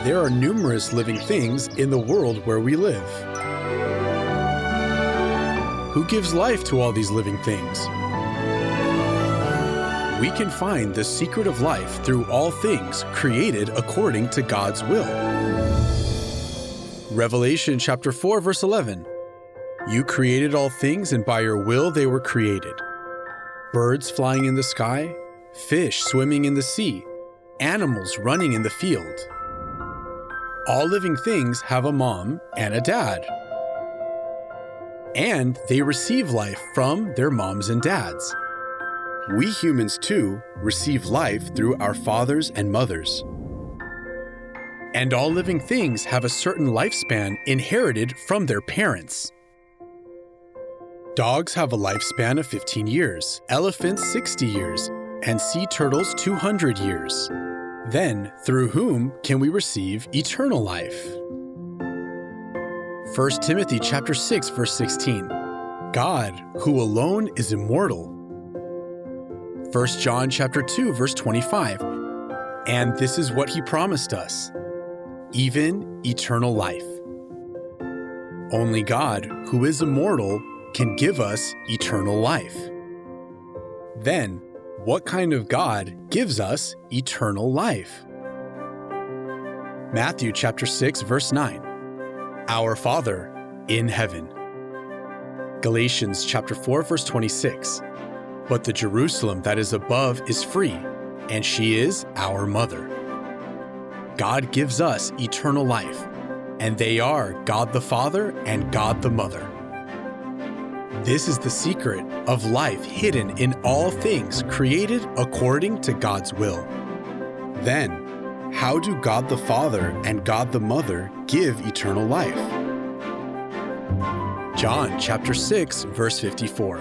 there are numerous living things in the world where we live. Who gives life to all these living things? We can find the secret of life through all things created according to God's will. Revelation chapter 4, verse 11. You created all things, and by your will they were created. Birds flying in the sky, fish swimming in the sea, animals running in the field. All living things have a mom and a dad. And they receive life from their moms and dads. We humans, too, receive life through our fathers and mothers. And all living things have a certain lifespan inherited from their parents. Dogs have a lifespan of 15 years, elephants 60 years, and sea turtles 200 years. Then, through whom can we receive eternal life? 1 Timothy chapter 6, verse 16. God, who alone is immortal. 1 John chapter 2, verse 25. And this is what he promised us, even eternal life. Only God, who is immortal, can give us eternal life. Then, what kind of God gives us eternal life? Matthew chapter 6, verse 9. Our Father in heaven. Galatians chapter 4, verse 26. But the Jerusalem that is above is free, and she is our mother. God gives us eternal life, and they are God the Father and God the Mother. This is the secret of life hidden in all things created according to God's will. Then, how do God the Father and God the Mother give eternal life? John chapter 6, verse 54.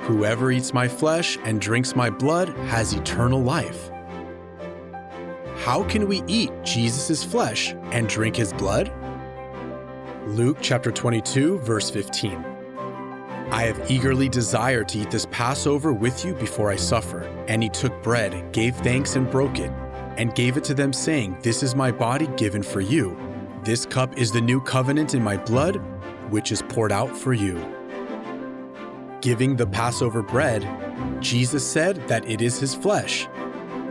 Whoever eats my flesh and drinks my blood has eternal life. How can we eat Jesus' flesh and drink his blood? Luke chapter 22, verse 15. I have eagerly desired to eat this Passover with you before I suffer. And he took bread, gave thanks and broke it, and gave it to them, saying, This is my body given for you. This cup is the new covenant in my blood, which is poured out for you. Giving the Passover bread, Jesus said that it is his flesh.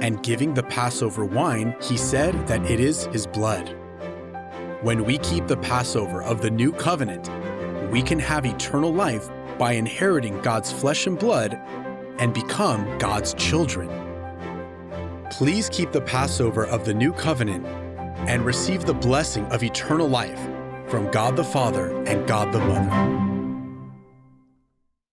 And giving the Passover wine, he said that it is his blood. When we keep the Passover of the new covenant, we can have eternal life by inheriting God's flesh and blood and become God's children. Please keep the Passover of the new covenant and receive the blessing of eternal life from God the Father and God the Mother.